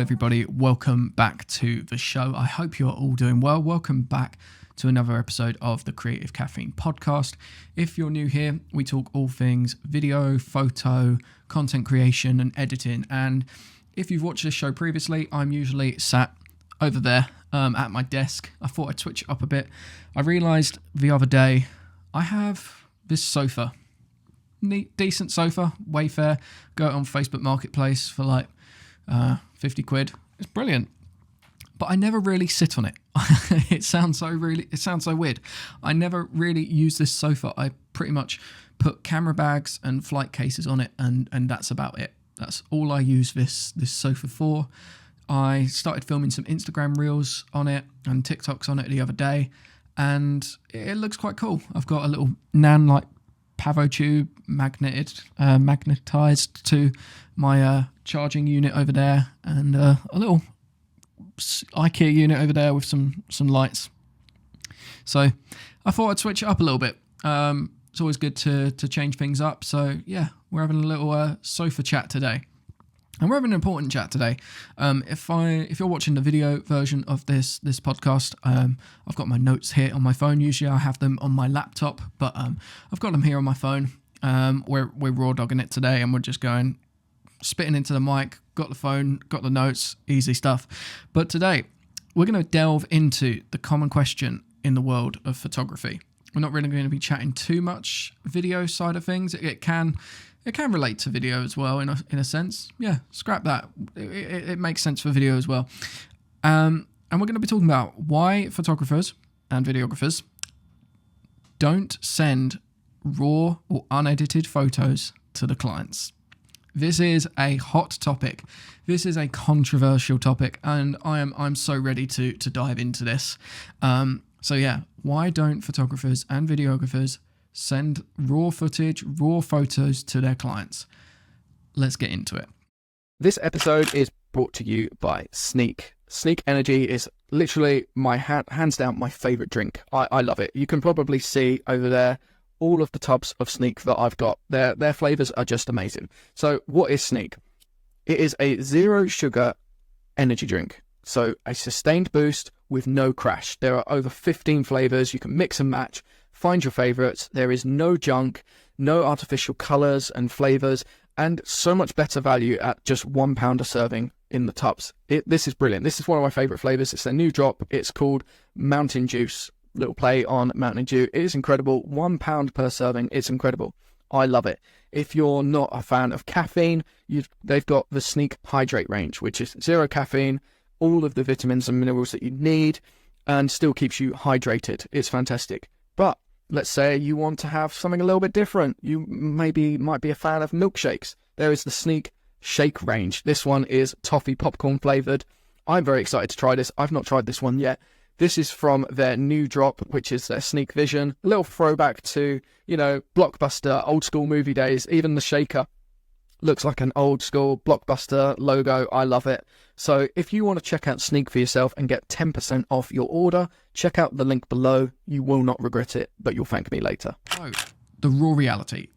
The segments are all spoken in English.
everybody, welcome back to the show. I hope you're all doing well. Welcome back to another episode of the Creative Caffeine podcast. If you're new here, we talk all things video, photo, content creation and editing. And if you've watched this show previously, I'm usually sat over there at my desk. I thought I'd switch it up a bit. I realised the other day I have this sofa. Neat, decent sofa, Wayfair. Go on Facebook Marketplace for like 50 quid. It's brilliant. But I never really sit on it. It sounds so weird. I never really use this sofa. I pretty much put camera bags and flight cases on it, and that's about it. That's all I use this sofa for. I started filming some Instagram reels on it and TikToks on it the other day, and it looks quite cool. I've got a little Nan like Pavo tube magnetized to my charging unit over there, and a little IKEA unit over there with some lights. So I thought I'd switch it up a little bit. It's always good to change things up. So yeah, we're having a little sofa chat today. And we're having an important chat today. If you're watching the video version of this podcast, I've got my notes here on my phone. Usually I have them on my laptop, but I've got them here on my phone. We're raw dogging it today, and we're just spitting into the mic. Got the phone, got the notes, easy stuff. But today we're going to delve into the common question in the world of photography. We're not really going to be chatting too much video side of things. It can relate to video as well in a sense. Yeah, scrap that. It makes sense for video as well. And we're going to be talking about why photographers and videographers don't send raw or unedited photos to the clients. This is a hot topic. This is a controversial topic, and I'm so ready to dive into this. So yeah, why don't photographers and videographers send raw footage, raw photos to their clients? Let's get into it. This episode is brought to you by Sneak. Sneak Energy is literally my hands down my favourite drink. I love it. You can probably see over there all of the tubs of Sneak that I've got. Their flavours are just amazing. So what is Sneak? It is a zero sugar energy drink. So a sustained boost with no crash. There are over 15 flavours. You can mix and match. Find your favourites. There is no junk, no artificial colours and flavours, and so much better value at just £1 a serving in the tubs. This is brilliant. This is one of my favourite flavours. It's their new drop. It's called Mountain Juice. Little play on Mountain Dew. It is incredible. £1 per serving. It's incredible. I love it. If you're not a fan of caffeine, they've got the Sneak Hydrate range, which is zero caffeine, all of the vitamins and minerals that you need, and still keeps you hydrated. It's fantastic. But let's say you want to have something a little bit different. You might be a fan of milkshakes. There is the Sneak Shake range. This one is toffee popcorn flavoured. I'm very excited to try this. I've not tried this one yet. This is from their new drop, which is their Sneak Vision. A little throwback to, blockbuster, old school movie days. Even the shaker looks like an old school blockbuster logo. I love it. So if you want to check out Sneak for yourself and get 10% off your order, check out the link below. You will not regret it, but you'll thank me later. So, the raw reality.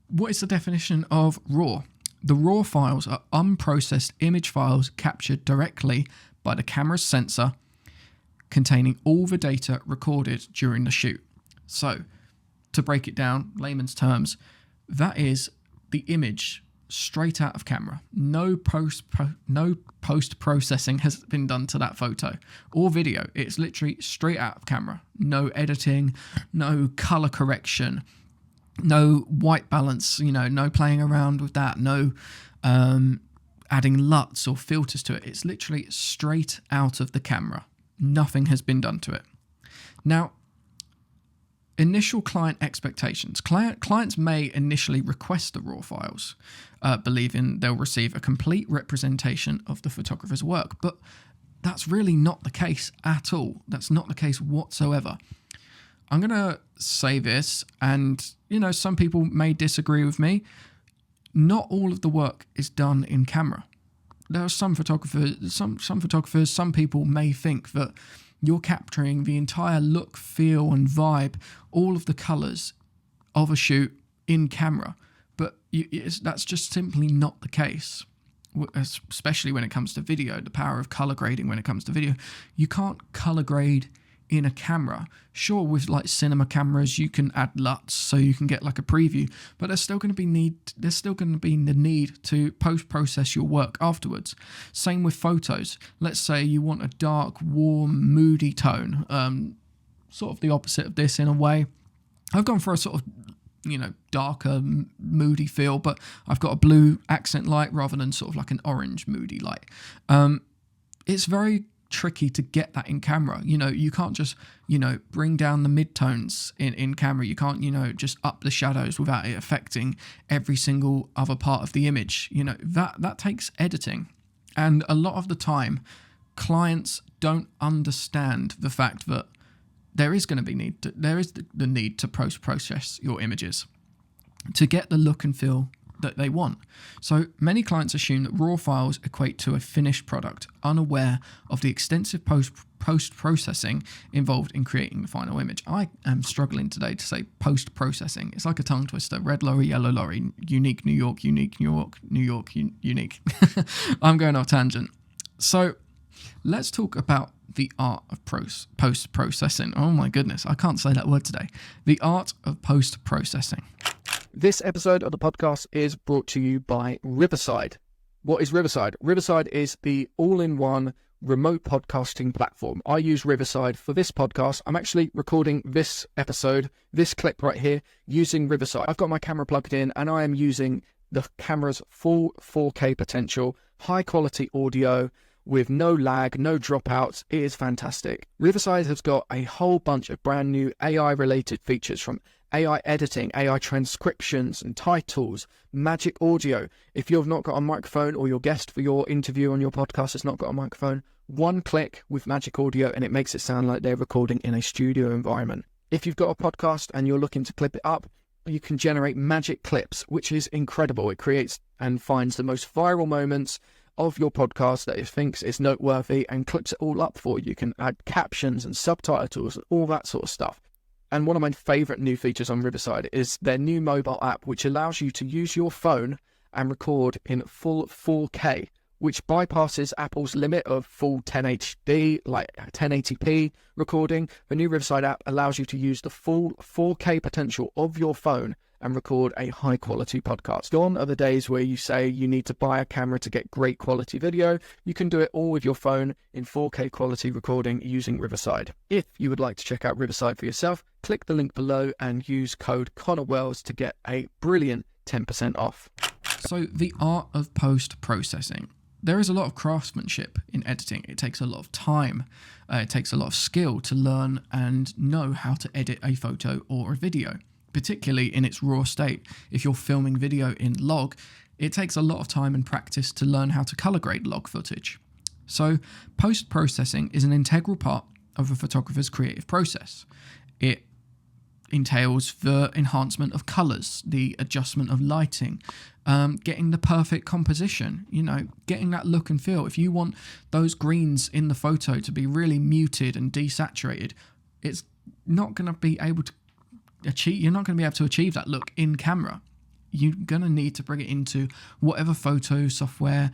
What is the definition of raw? The raw files are unprocessed image files captured directly by the camera's sensor, containing all the data recorded during the shoot. So, to break it down, layman's terms, that is the image straight out of camera. No post-processing has been done to that photo or video. It's literally straight out of camera. No editing, no color correction, no white balance, no playing around with that, no adding LUTs or filters to it. It's literally straight out of the camera. Nothing has been done to it. Now, initial client expectations. Clients may initially request the raw files, believing they'll receive a complete representation of the photographer's work, but that's really not the case at all. That's not the case whatsoever. I'm going to say this, and some people may disagree with me. Not all of the work is done in camera. There are some photographers, some people may think that you're capturing the entire look, feel and vibe, all of the colours of a shoot in camera. But that's just simply not the case. especially when it comes to video, the power of color grading when it comes to video. You can't color grade in a camera. Sure, with like cinema cameras, you can add LUTs so you can get like a preview, but there's still going to be the need to post-process your work afterwards. Same with photos. Let's say you want a dark, warm, moody tone, sort of the opposite of this in a way. I've gone for a sort of, darker, moody feel, but I've got a blue accent light rather than sort of like an orange moody light. It's very tricky to get that in camera. You can't just, bring down the midtones in camera. You can't, just up the shadows without it affecting every single other part of the image. That takes editing. And a lot of the time, clients don't understand the fact that there is going to be the need to post-process your images to get the look and feel that they want. So many clients assume that raw files equate to a finished product, unaware of the extensive post-processing involved in creating the final image. I am struggling today to say post-processing. It's like a tongue twister. Red lorry, yellow lorry, unique New York, unique New York, New York, unique. I'm going off tangent. So let's talk about the art of post-processing. Oh my goodness, I can't say that word today. The art of post-processing. This episode of the podcast is brought to you by Riverside. What is Riverside? Riverside is the all-in-one remote podcasting platform. I use Riverside for this podcast. I'm actually recording this episode, this clip right here, using Riverside. I've got my camera plugged in and I am using the camera's full 4K potential, high quality audio, with no lag, no dropouts. It is fantastic. Riverside has got a whole bunch of brand new AI-related features, from AI editing, AI transcriptions and titles, magic audio. If you've not got a microphone, or your guest for your interview on your podcast has not got a microphone, one click with magic audio and it makes it sound like they're recording in a studio environment. If you've got a podcast and you're looking to clip it up, you can generate magic clips, which is incredible. It creates and finds the most viral moments of your podcast that it thinks is noteworthy and clips it all up for you. You can add captions and subtitles and all that sort of stuff. And one of my favorite new features on Riverside is their new mobile app, which allows you to use your phone and record in full 4K, which bypasses Apple's limit of full 10HD, like 1080p recording. The new Riverside app allows you to use the full 4K potential of your phone and record a high quality podcast. Gone are the days where you say you need to buy a camera to get great quality video. You can do it all with your phone in 4K quality recording using Riverside. If you would like to check out Riverside for yourself, click the link below and use code Connor Wells to get a brilliant 10% off. So the art of post-processing. There is a lot of craftsmanship in editing. It takes a lot of time. It takes a lot of skill to learn and know how to edit a photo or a video, particularly in its raw state. If you're filming video in log, it takes a lot of time and practice to learn how to color grade log footage. So post-processing is an integral part of a photographer's creative process. It entails the enhancement of colors, the adjustment of lighting, getting the perfect composition, getting that look and feel. If you want those greens in the photo to be really muted and desaturated, it's not going to be able to you're not going to be able to achieve that look in camera. You're going to need to bring it into whatever photo software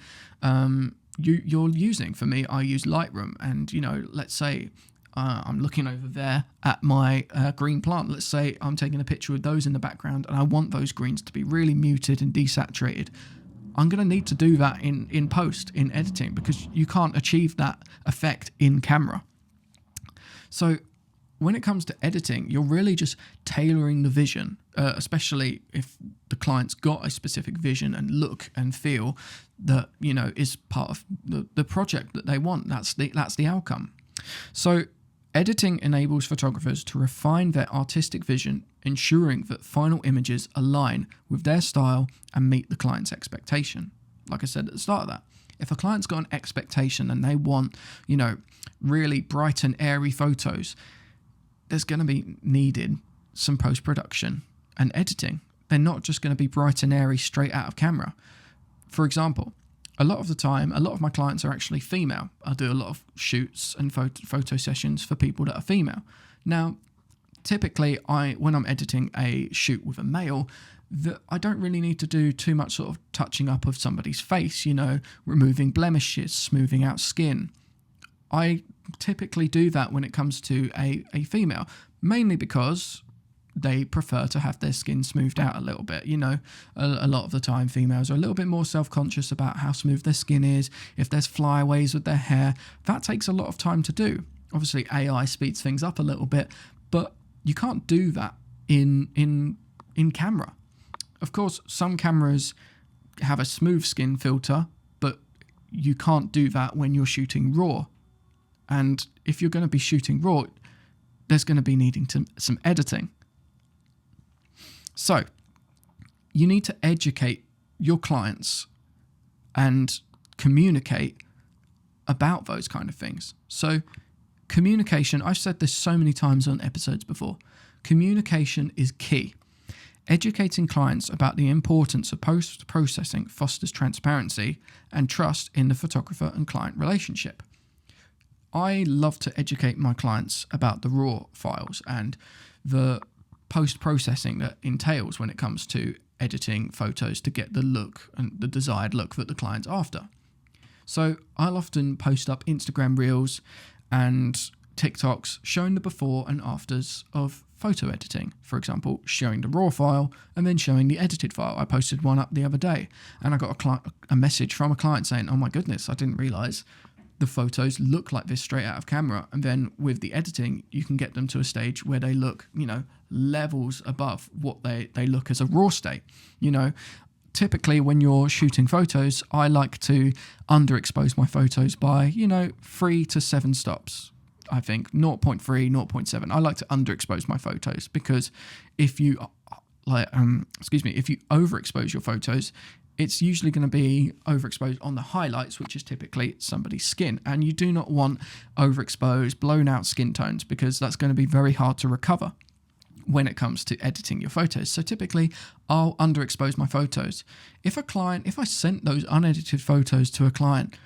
you're using. For me, I use Lightroom, and let's say I'm looking over there at my green plant. Let's say I'm taking a picture with those in the background and I want those greens to be really muted and desaturated. I'm going to need to do that in post, in editing, because you can't achieve that effect in camera. So when it comes to editing, you're really just tailoring the vision, especially if the client's got a specific vision and look and feel that, is part of the project that they want. That's the outcome. So editing enables photographers to refine their artistic vision, ensuring that final images align with their style and meet the client's expectation. Like I said at the start of that, if a client's got an expectation and they want, really bright and airy photos, there's going to be needed some post-production and editing. They're not just going to be bright and airy straight out of camera. For example, a lot of the time, a lot of my clients are actually female. I do a lot of shoots and photo sessions for people that are female. Now, typically, when I'm editing a shoot with a male, I don't really need to do too much sort of touching up of somebody's face, removing blemishes, smoothing out skin. I typically do that when it comes to a female, mainly because they prefer to have their skin smoothed out a little bit. A lot of the time females are a little bit more self-conscious about how smooth their skin is, if there's flyaways with their hair. That takes a lot of time to do. Obviously, AI speeds things up a little bit, but you can't do that in camera. Of course, some cameras have a smooth skin filter, but you can't do that when you're shooting RAW. And if you're going to be shooting RAW, there's going to be needing some editing. So you need to educate your clients and communicate about those kind of things. So communication, I've said this so many times on episodes before, communication is key. Educating clients about the importance of post-processing fosters transparency and trust in the photographer and client relationship. I love to educate my clients about the RAW files and the post-processing that entails when it comes to editing photos to get the look and the desired look that the client's after. So I'll often post up Instagram reels and TikToks showing the before and afters of photo editing. For example, showing the RAW file and then showing the edited file. I posted one up the other day and I got a message from a client saying, "Oh my goodness, I didn't realise the photos look like this straight out of camera." And then with the editing, you can get them to a stage where they look, levels above what they look as a RAW state. Typically when you're shooting photos, I like to underexpose my photos by, 3 to 7 stops. I think 0.3, 0.7. I like to underexpose my photos because if you overexpose your photos, it's usually going to be overexposed on the highlights, which is typically somebody's skin. And you do not want overexposed, blown out skin tones because that's going to be very hard to recover when it comes to editing your photos. So typically I'll underexpose my photos. If I sent those unedited photos to a client,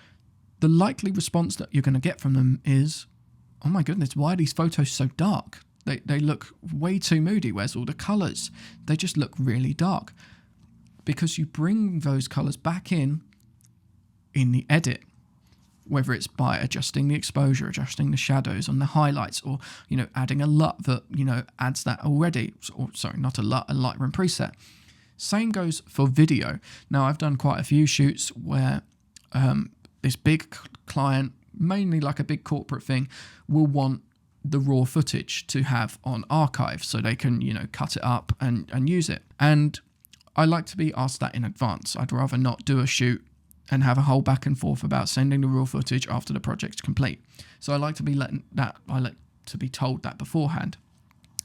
the likely response that you're going to get from them is, "Oh my goodness, why are these photos so dark? They look way too moody. Where's all the colours? They just look really dark." Because you bring those colours back in the edit, whether it's by adjusting the exposure, adjusting the shadows on the highlights, or, adding a LUT that, adds that already. Or, sorry, not a LUT, a Lightroom preset. Same goes for video. Now, I've done quite a few shoots where this big client, mainly like a big corporate thing, will want the RAW footage to have on archive so they can, cut it up and use it. And I like to be asked that in advance. I'd rather not do a shoot and have a whole back and forth about sending the RAW footage after the project's complete. So I like to be told that beforehand.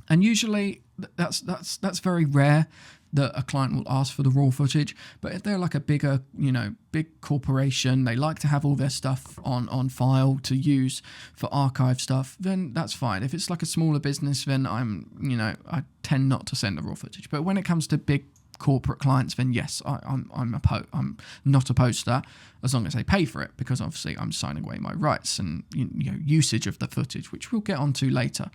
And usually that's very rare that a client will ask for the RAW footage. But if they're like a bigger, big corporation, they like to have all their stuff on file to use for archive stuff, then that's fine. If it's like a smaller business, then I tend not to send the RAW footage. But when it comes to big corporate clients, then yes, I'm not opposed to that, as long as they pay for it, because obviously I'm signing away my rights and usage of the footage, which we'll get onto later.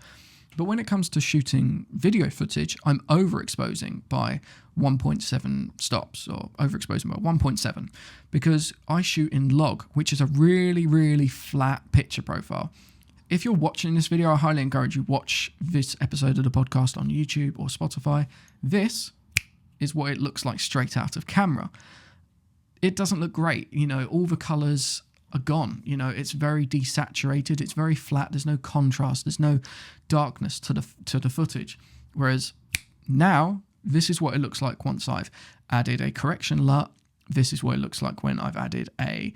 But when it comes to shooting video footage, I'm overexposing by 1.7 stops, or overexposing by 1.7, because I shoot in log, which is a really, really flat picture profile. If you're watching this video, I highly encourage you watch this episode of the podcast on YouTube or Spotify. This is what it looks like straight out of camera. It doesn't look great. All the colours are gone. It's very desaturated. It's very flat. There's no contrast. There's no darkness to the footage. Whereas now, this is what it looks like once I've added a correction LUT. This is what it looks like when I've added a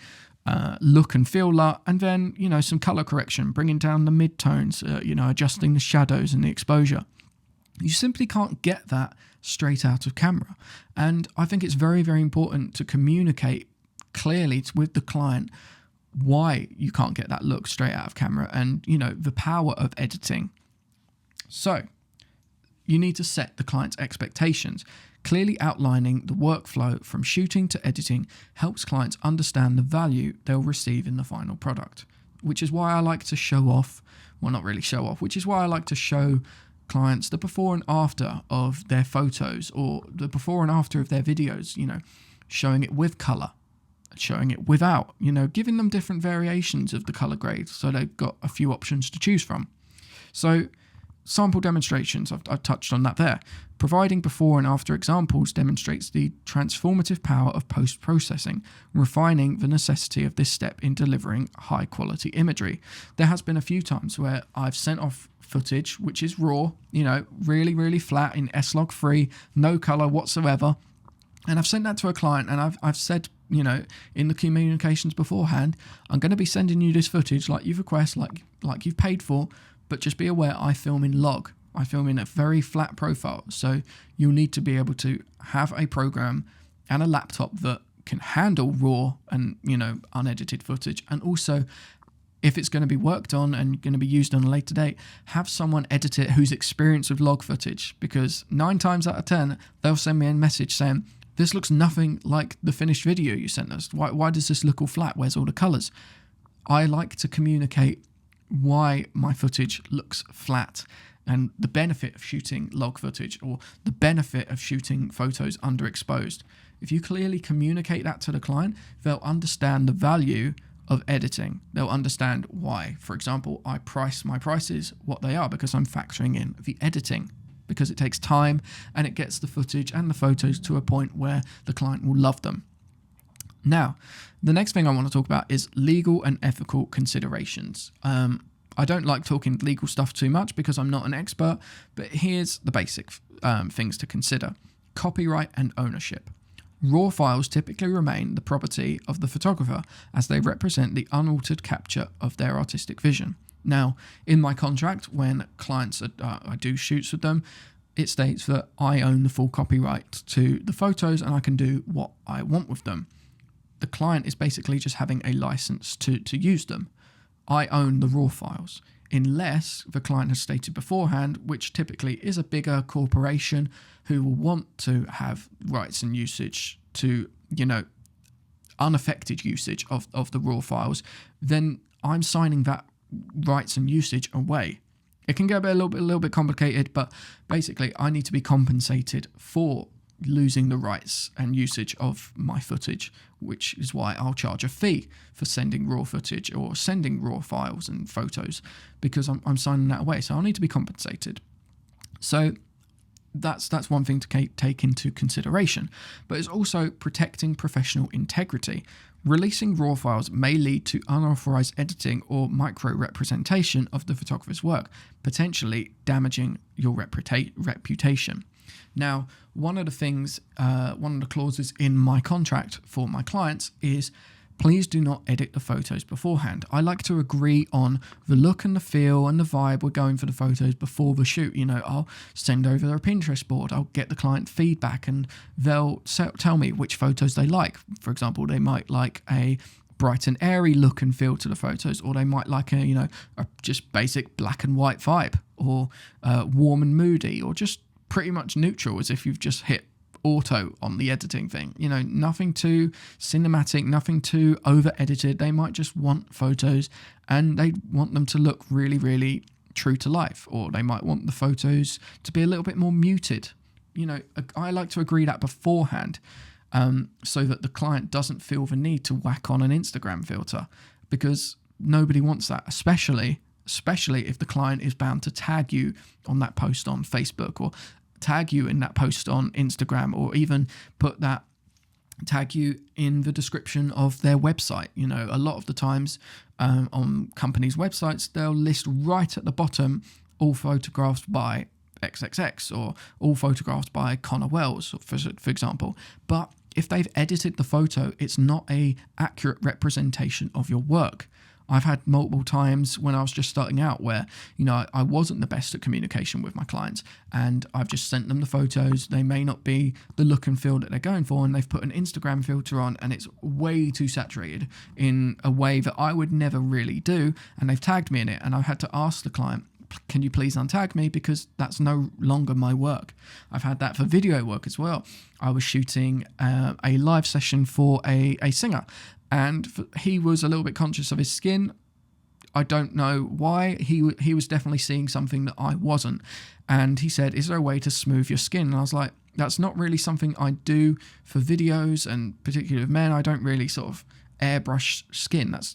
look and feel LUT, and then, some colour correction, bringing down the midtones, adjusting the shadows and the exposure. You simply can't get that straight out of camera. And I think it's very, very important to communicate clearly with the client why you can't get that look straight out of camera and, the power of editing. So you need to set the client's expectations. Clearly outlining the workflow from shooting to editing helps clients understand the value they'll receive in the final product, which is why I like to show off, well, not really show off, which is why I like to show clients the before and after of their photos, or the before and after of their videos, showing it with color, showing it without, giving them different variations of the color grade so they've got a few options to choose from. So sample demonstrations, I've touched on that there. Providing before and after examples demonstrates the transformative power of post-processing, refining the necessity of this step in delivering high-quality imagery. There has been a few times where I've sent off footage which is raw, really, really flat in S-Log free, no color whatsoever, and I've sent that to a client, and I've said, in the communications beforehand, I'm going to be sending you this footage like you've requested, like you've paid for, but just be aware I film in log. I film in a very flat profile, so you'll need to be able to have a program and a laptop that can handle raw and, unedited footage. And also, if it's going to be worked on and going to be used on a later date, have someone edit it who's experienced with log footage, because 9 times out of 10, they'll send me a message saying, this looks nothing like the finished video you sent us. Why does this look all flat? Where's all the colors? I like to communicate why my footage looks flat and the benefit of shooting log footage, or the benefit of shooting photos underexposed. If you clearly communicate that to the client, they'll understand the value of editing. They'll understand why. For example, I price my prices what they are because I'm factoring in the editing, because it takes time and it gets the footage and the photos to a point where the client will love them. Now, the next thing I want to talk about is legal and ethical considerations. I don't like talking legal stuff too much because I'm not an expert, but here's the basic things to consider. Copyright and ownership. Raw files typically remain the property of the photographer as they represent the unaltered capture of their artistic vision. Now, in my contract, when clients I do shoots with them, it states that I own the full copyright to the photos and I can do what I want with them. The client is basically just having a license to use them. I own the raw files, unless the client has stated beforehand, which typically is a bigger corporation who will want to have rights and usage to, unaffected usage of the raw files, then I'm signing that rights and usage away. It can get a little bit complicated, but basically I need to be compensated for losing the rights and usage of my footage, which is why I'll charge a fee for sending raw footage or sending raw files and photos, because I'm signing that away, so I'll need to be compensated. So that's one thing to take into consideration, but it's also protecting professional integrity. Releasing raw files may lead to unauthorized editing or micro-representation of the photographer's work, potentially damaging your reputation. Now, one of the clauses in my contract for my clients is, please do not edit the photos beforehand. I like to agree on the look and the feel and the vibe we're going for the photos before the shoot. I'll send over their Pinterest board. I'll get the client feedback and they'll tell me which photos they like. For example, they might like a bright and airy look and feel to the photos, or they might like a just basic black and white vibe, or warm and moody, or just pretty much neutral, as if you've just hit auto on the editing thing. Nothing too cinematic, nothing too over edited. They might just want photos and they want them to look really, really true to life, or they might want the photos to be a little bit more muted. I like to agree that beforehand, so that the client doesn't feel the need to whack on an Instagram filter, because nobody wants that, especially if the client is bound to tag you on that post on Facebook, or tag you in that post on Instagram, or even tag you in the description of their website. A lot of the times on companies' websites, they'll list right at the bottom, all photographs by XXX, or all photographs by Connor Wells, for example. But if they've edited the photo, it's not a accurate representation of your work. I've had multiple times when I was just starting out where, I wasn't the best at communication with my clients, and I've just sent them the photos. They may not be the look and feel that they're going for, and they've put an Instagram filter on and it's way too saturated in a way that I would never really do, and they've tagged me in it, and I've had to ask the client, can you please untag me, because that's no longer my work. I've had that for video work as well. I was shooting a live session for a singer, and he was a little bit conscious of his skin. I don't know why. He was definitely seeing something that I wasn't. And he said, is there a way to smooth your skin? And I was like, that's not really something I do for videos, and particularly with men. I don't really sort of airbrush skin. That's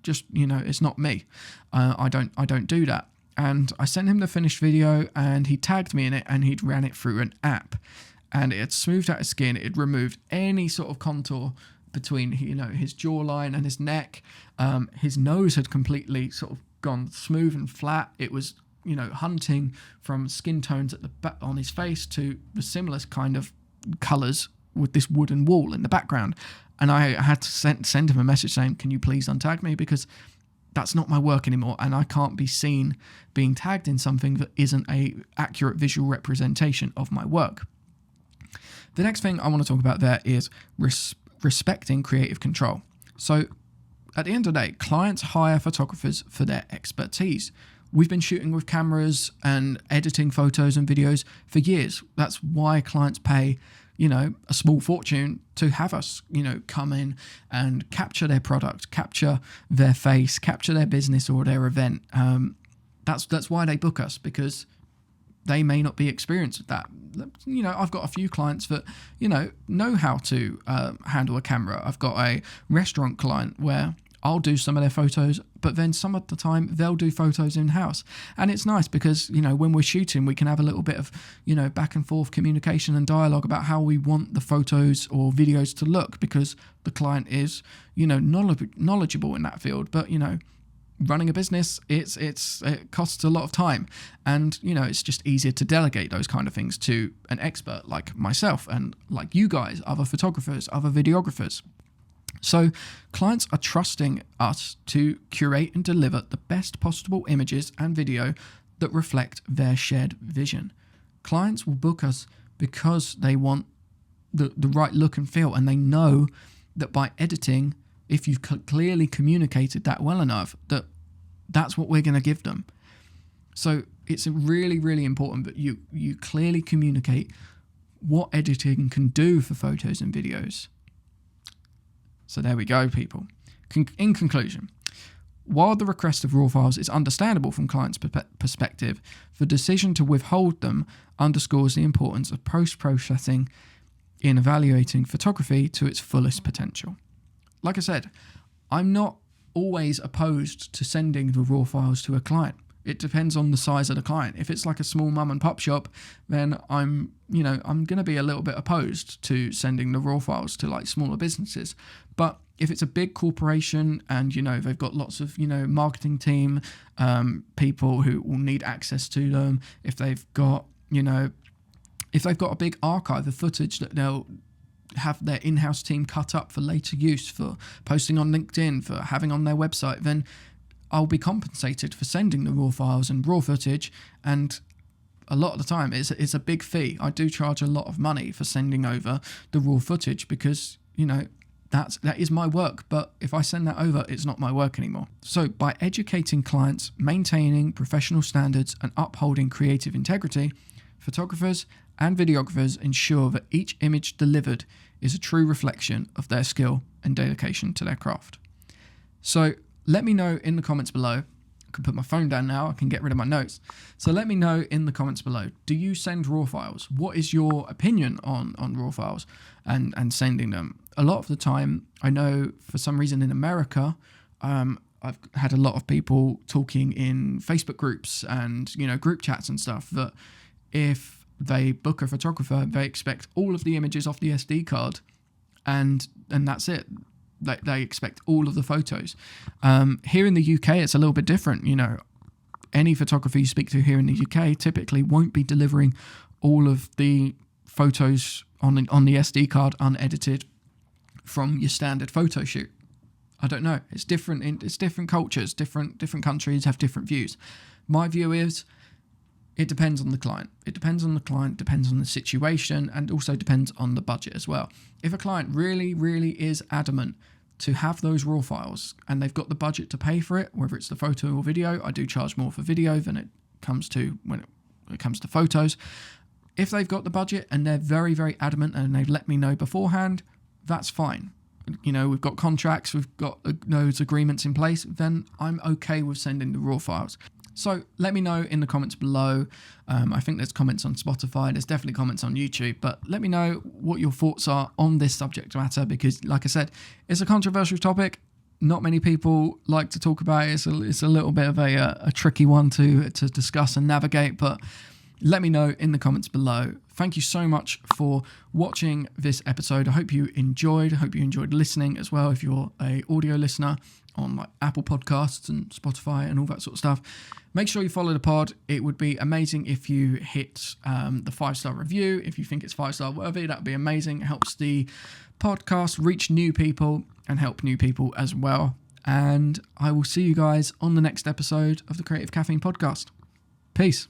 just, it's not me. I don't do that. And I sent him the finished video, and he tagged me in it, and he'd ran it through an app, and it had smoothed out his skin. It had removed any sort of contour between his jawline and his neck. His nose had completely sort of gone smooth and flat. It was hunting from skin tones at the back on his face to the similar kind of colours with this wooden wall in the background. And I had to send him a message saying, can you please untag me, because that's not my work anymore, and I can't be seen being tagged in something that isn't a accurate visual representation of my work. The next thing I want to talk about there is respecting creative control. So at the end of the day, clients hire photographers for their expertise. We've been shooting with cameras and editing photos and videos for years. That's why clients pay, a small fortune to have us, come in and capture their product, capture their face, capture their business or their event. That's why they book us, because they may not be experienced with that. I've got a few clients that, know how to handle a camera. I've got a restaurant client where I'll do some of their photos, but then some of the time they'll do photos in-house. And it's nice because, when we're shooting, we can have a little bit of, back and forth communication and dialogue about how we want the photos or videos to look, because the client is, knowledgeable in that field. But, running a business, it costs a lot of time, and it's just easier to delegate those kind of things to an expert like myself and like you guys, other photographers, other videographers. So clients are trusting us to curate and deliver the best possible images and video that reflect their shared vision. Clients will book us because they want the right look and feel, and they know that by editing, if you've clearly communicated that well enough, that's what we're going to give them. So it's really, really important that you clearly communicate what editing can do for photos and videos. So there we go, people. In conclusion, while the request of raw files is understandable from clients' perspective, the decision to withhold them underscores the importance of post-processing in evaluating photography to its fullest potential. Like I said, I'm not always opposed to sending the raw files to a client. It depends on the size of the client. If it's like a small mum and pop shop, then I'm going to be a little bit opposed to sending the raw files to like smaller businesses. But if it's a big corporation and, they've got lots of, marketing team, people who will need access to them, if they've got a big archive of footage that they'll have their in-house team cut up for later use, for posting on LinkedIn, for having on their website, then I'll be compensated for sending the raw files and raw footage. And a lot of the time it's a big fee. I do charge a lot of money for sending over the raw footage because, that is my work. But if I send that over, it's not my work anymore. So by educating clients, maintaining professional standards and upholding creative integrity, photographers and videographers ensure that each image delivered is a true reflection of their skill and dedication to their craft. So let me know in the comments below. I can put my phone down now. I can get rid of my notes. So let me know in the comments below. Do you send raw files? What is your opinion on raw files and sending them? A lot of the time, I know for some reason in America, I've had a lot of people talking in Facebook groups and, group chats and stuff that if they book a photographer, they expect all of the images off the SD card and that's it. They expect all of the photos. Here in the UK, it's a little bit different. Any photographer you speak to here in the UK typically won't be delivering all of the photos on the SD card unedited from your standard photo shoot. I don't know. It's different. It's different cultures. Different countries have different views. My view is it depends on the client. It depends on the client, depends on the situation, and also depends on the budget as well. If a client really, really is adamant to have those raw files and they've got the budget to pay for it, whether it's the photo or video, I do charge more for video than it comes to when it comes to photos. If they've got the budget and they're very, very adamant and they've let me know beforehand, that's fine. we've got contracts, we've got those agreements in place, then I'm okay with sending the raw files. So let me know in the comments below. I think there's comments on Spotify, there's definitely comments on YouTube, but let me know what your thoughts are on this subject matter, because like I said, it's a controversial topic. Not many people like to talk about it. It's a little bit of a tricky one to discuss and navigate, but let me know in the comments below. Thank you so much for watching this episode. I hope you enjoyed. I hope you enjoyed listening as well. If you're a audio listener on like Apple Podcasts and Spotify and all that sort of stuff, make sure you follow the pod. It would be amazing if you hit the 5-star review. If you think it's 5-star worthy, that would be amazing. It helps the podcast reach new people and help new people as well. And I will see you guys on the next episode of the Creative Caffeine podcast. Peace.